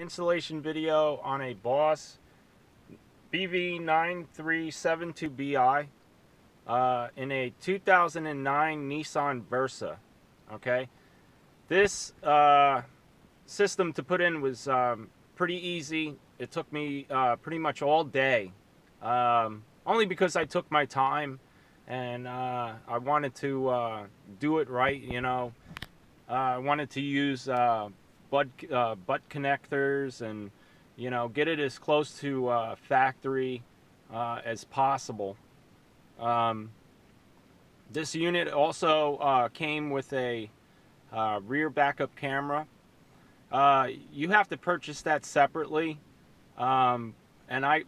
installation video on a Boss bv9372bi in a 2009 Nissan Versa. Okay, this system to put in was pretty easy. It took me pretty much all day, only because I took my time and I wanted to do it right. You know, I wanted to use butt connectors and, you know, get it as close to factory as possible. This unit also came with a rear backup camera. You have to purchase that separately, and I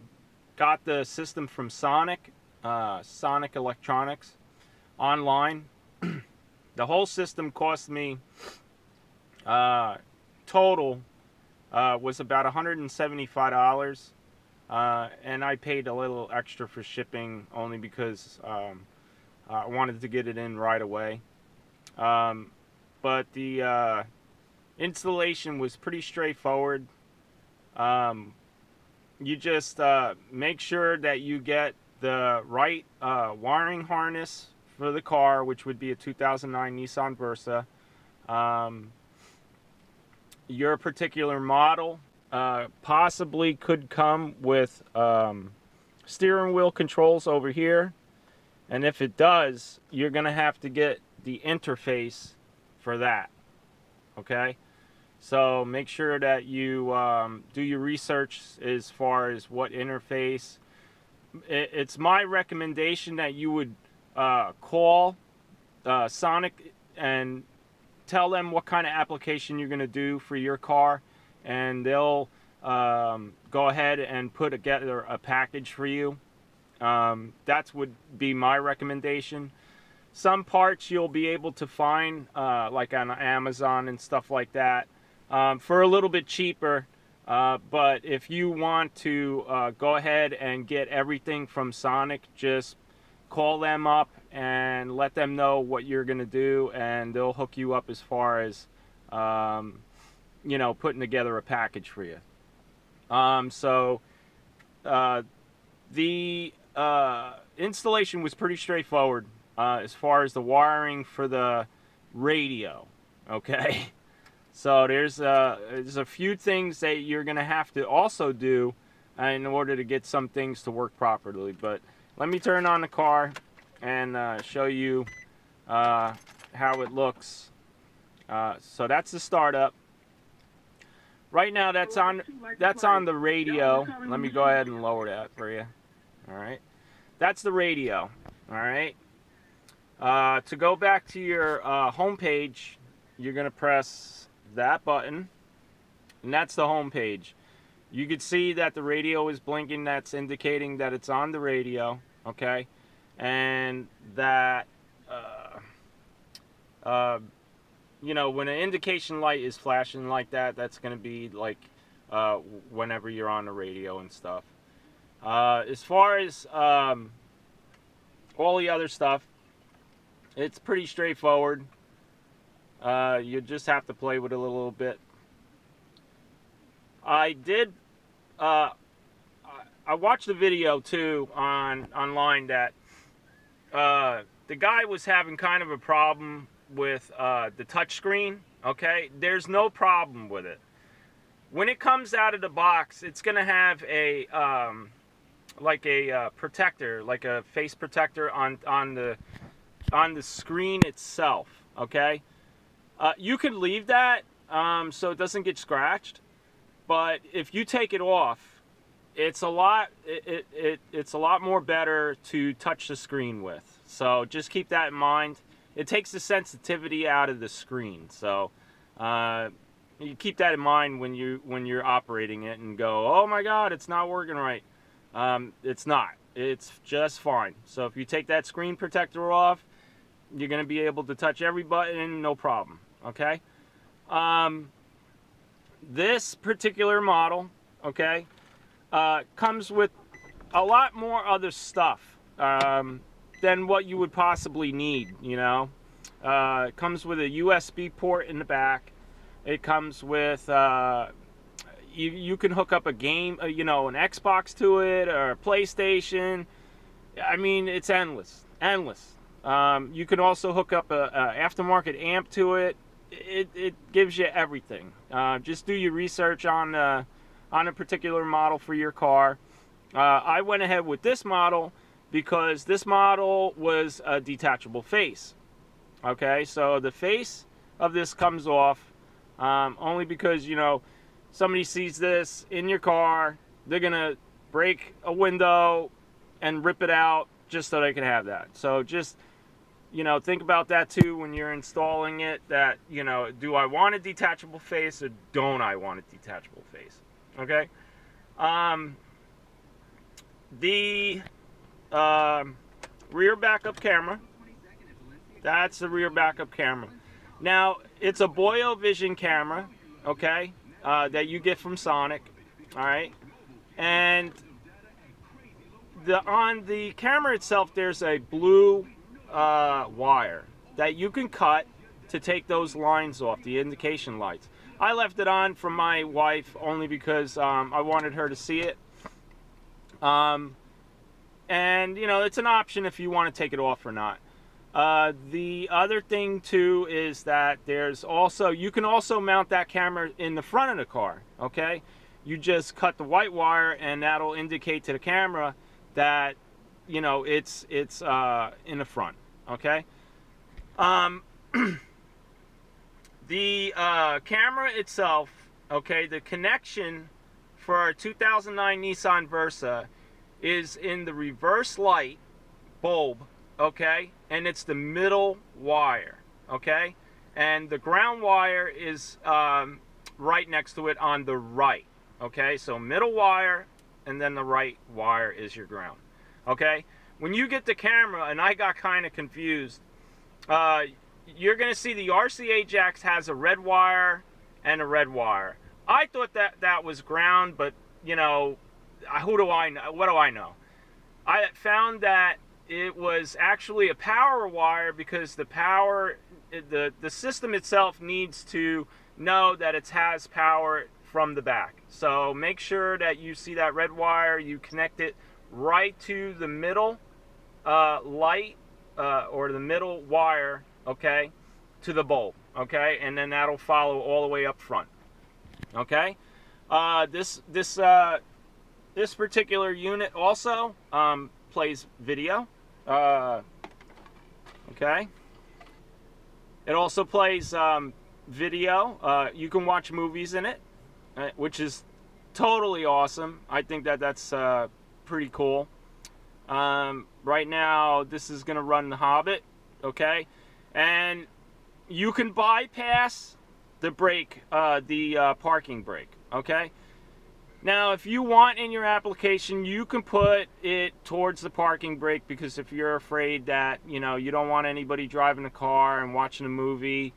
got the system from Sonic Electronics online. The whole system cost me total was about $175, and I paid a little extra for shipping only because I wanted to get it in right away. But the installation was pretty straightforward. You just make sure that you get the right wiring harness for the car, which would be a 2009 Nissan Versa. Your particular model possibly could come with steering wheel controls over here, and if it does, you're gonna have to get the interface for that. Okay, so make sure that you do your research as far as what interface. It's my recommendation that you would call Sonic and tell them what kind of application you're going to do for your car, and they'll go ahead and put together a package for you. That would be my recommendation. Some parts you'll be able to find like on Amazon and stuff like that for a little bit cheaper, but if you want to go ahead and get everything from Sonic, just call them up and let them know what you're gonna do, and they'll hook you up as far as you know, putting together a package for you. So the installation was pretty straightforward as far as the wiring for the radio. Okay, so there's a few things that you're gonna have to also do in order to get some things to work properly. But let me turn on the car and show you how it looks. So that's the startup. Right now that's on the radio. Let me go ahead and lower that for you. All right, that's the radio. All right. To go back to your home page, you're gonna press that button, and that's the home page. You can see that the radio is blinking. That's indicating that it's on the radio. Okay, and that you know, when an indication light is flashing like that, that's going to be like whenever you're on the radio and stuff. As far as all the other stuff, it's pretty straightforward. You just have to play with it a little bit. I watched a video too online that the guy was having kind of a problem with the touch screen. Okay, there's no problem with it. When it comes out of the box, it's gonna have a like a protector, like a face protector on the screen itself. Okay, you could leave that so it doesn't get scratched, but if you take it off, it's a lot more better to touch the screen with. So just keep that in mind. It takes the sensitivity out of the screen, so you keep that in mind when you're operating it and go, oh my God, it's not working right. It's not. It's just fine. So if you take that screen protector off, you're going to be able to touch every button, no problem. Okay. This particular model, okay, comes with a lot more other stuff than what you would possibly need, you know. It comes with a USB port in the back. It comes with you can hook up a game, you know, an Xbox to it or a PlayStation. I mean, it's endless, endless. You can also hook up a aftermarket amp to it. It gives you everything. Just do your research on a particular model for your car. I went ahead with this model because this model was a detachable face. Okay, so the face of this comes off only because, you know, somebody sees this in your car, they're gonna break a window and rip it out just so they can have that. So just, you know, think about that too when you're installing it, that, you know, do I want a detachable face or don't I want a detachable face? Okay. The rear backup camera, that's the rear backup camera. Now, it's a Boyo Vision camera, okay, that you get from Sonic, all right? And on the camera itself, there's a blue wire that you can cut to take those lines off, the indication lights. I left it on for my wife only because I wanted her to see it. And, you know, it's an option if you want to take it off or not. The other thing, too, is that there's also, you can also mount that camera in the front of the car, okay? You just cut the white wire and that'll indicate to the camera that, you know, it's in the front, okay? The camera itself, okay, the connection for our 2009 Nissan Versa is in the reverse light bulb, okay, and it's the middle wire, okay, and the ground wire is right next to it on the right, okay, so middle wire and then the right wire is your ground, okay. When you get the camera, and I got kind of confused, you're going to see the RCA jacks has a red wire and a red wire. I thought that was ground, but, you know, who do I know? What do I know? I found that it was actually a power wire because the power, the system itself needs to know that it has power from the back. So make sure that you see that red wire, you connect it right to the middle light or the middle wire, okay, to the bulb, okay, and then that'll follow all the way up front, okay. This particular unit also plays video, okay. It also plays video. You can watch movies in it, which is totally awesome. I think that's pretty cool. Right now, this is going to run The Hobbit, okay, and you can bypass the brake, the parking brake, okay. Now, if you want in your application, you can put it towards the parking brake, because if you're afraid that, you know, you don't want anybody driving a car and watching a movie,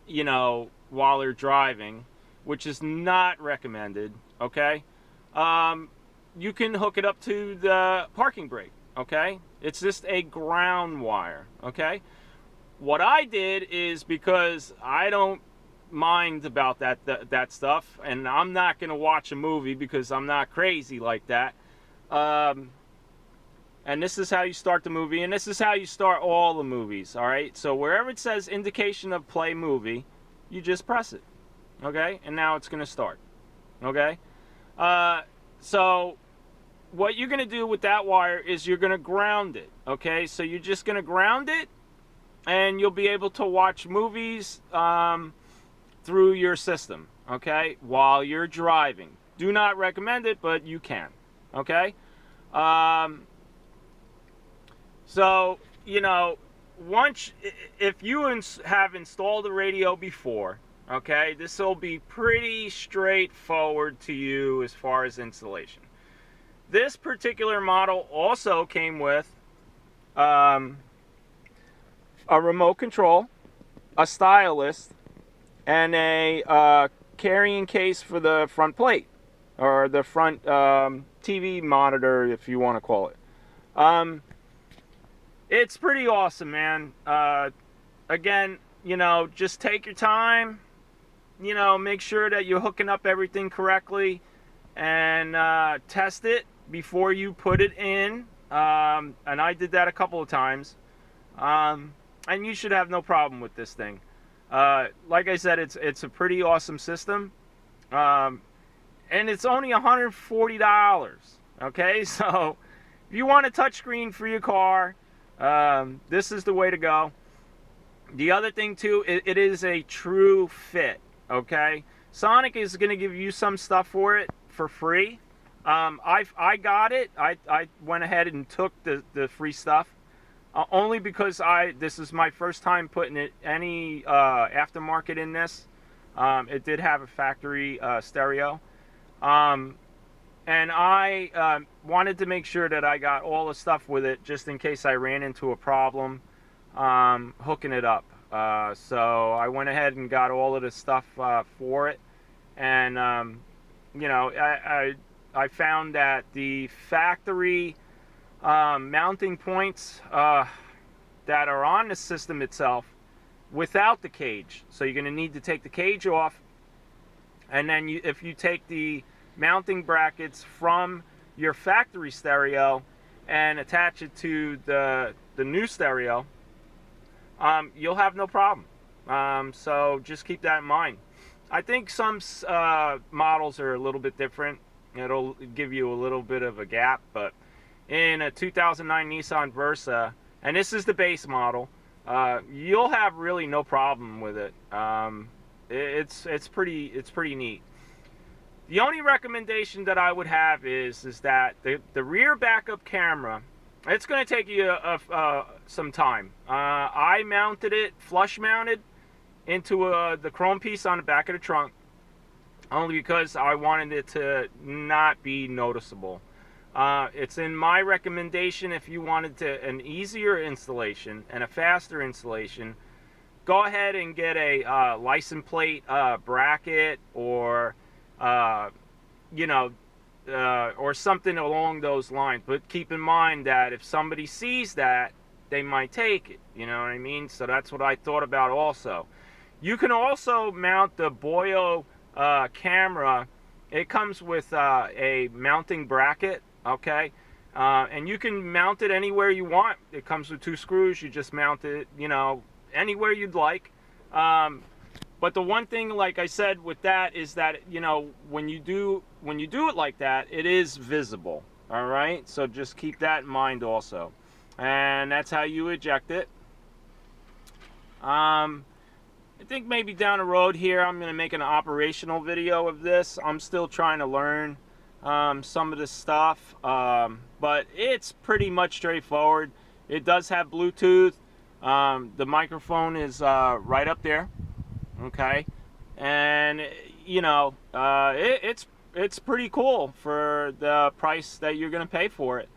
you know, while they're driving, which is not recommended, okay, you can hook it up to the parking brake, okay. It's just a ground wire, okay. What I did is, because I don't mind about that stuff, and I'm not going to watch a movie because I'm not crazy like that, and this is how you start the movie, and this is how you start all the movies, all right. So wherever it says indication of play movie, you just press it, okay, and now it's going to start, okay. So what you're going to do with that wire is you're going to ground it, okay. So you're just going to ground it, and you'll be able to watch movies through your system, okay, while you're driving. Do not recommend it, but you can, okay. So, you know, if you have installed a radio before, okay, this will be pretty straightforward to you as far as installation. This particular model also came with a remote control, a stylus, and a carrying case for the front plate, or the front TV monitor, if you want to call it. It's pretty awesome, man. Again, you know, just take your time, you know, make sure that you're hooking up everything correctly, and test it before you put it in. And I did that a couple of times. And you should have no problem with this thing. Like I said, it's a pretty awesome system. And it's only $140. Okay, so if you want a touchscreen for your car, this is the way to go. The other thing too, it is a true fit. Okay, Sonic is going to give you some stuff for it for free. I got it. I went ahead and took the free stuff. Only because this is my first time putting any aftermarket in this. It did have a factory stereo. And I wanted to make sure that I got all the stuff with it, just in case I ran into a problem hooking it up. So I went ahead and got all of the stuff for it. And, you know, I found that the factory mounting points that are on the system itself without the cage. So you're going to need to take the cage off, and then if you take the mounting brackets from your factory stereo and attach it to the new stereo, you'll have no problem. So just keep that in mind. I think some models are a little bit different. It'll give you a little bit of a gap, but in a 2009 Nissan Versa, and this is the base model, you'll have really no problem with it. It's pretty neat. The only recommendation that I would have is that the rear backup camera, it's going to take you some time. I mounted it flush mounted into the chrome piece on the back of the trunk, only because I wanted it to not be noticeable. It's in my recommendation, if you wanted an easier installation and a faster installation, go ahead and get a license plate bracket, or you know, or something along those lines. But keep in mind that if somebody sees that, they might take it. You know what I mean? So that's what I thought about also. You can also mount the Boyo camera. It comes with a mounting bracket. Okay, and you can mount it anywhere you want. It comes with 2 screws. You just mount it, you know, anywhere you'd like. But the one thing, like I said, with that is that, you know, when you do it like that, it is visible. All right, so just keep that in mind also. And that's how you eject it. I think maybe down the road here, I'm going to make an operational video of this. I'm still trying to learn some of this stuff, but it's pretty much straightforward. It does have Bluetooth. The microphone is right up there. Okay, and you know, it's pretty cool for the price that you're gonna pay for it.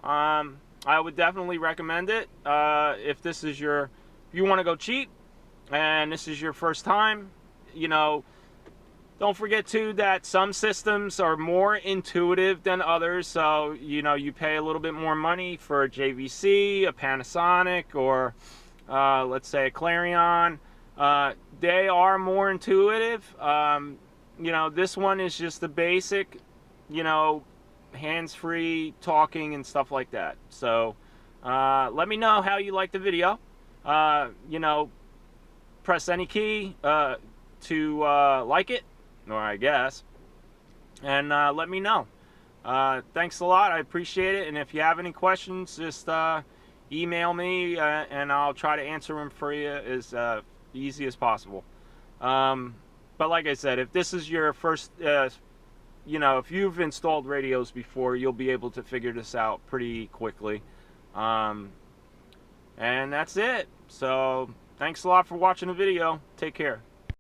I would definitely recommend it if this is if you want to go cheap and this is your first time. You know, don't forget too that some systems are more intuitive than others. So, you know, you pay a little bit more money for a JVC, a Panasonic, or let's say a Clarion. They are more intuitive. You know, this one is just the basic, you know, hands-free talking and stuff like that. So let me know how you like the video. You know, press any key to like it, or I guess, and let me know. Thanks a lot. I appreciate it. And if you have any questions, just email me, and I'll try to answer them for you as easy as possible. But like I said, if this is your first, you know, if you've installed radios before, you'll be able to figure this out pretty quickly. And that's it. So thanks a lot for watching the video. Take care.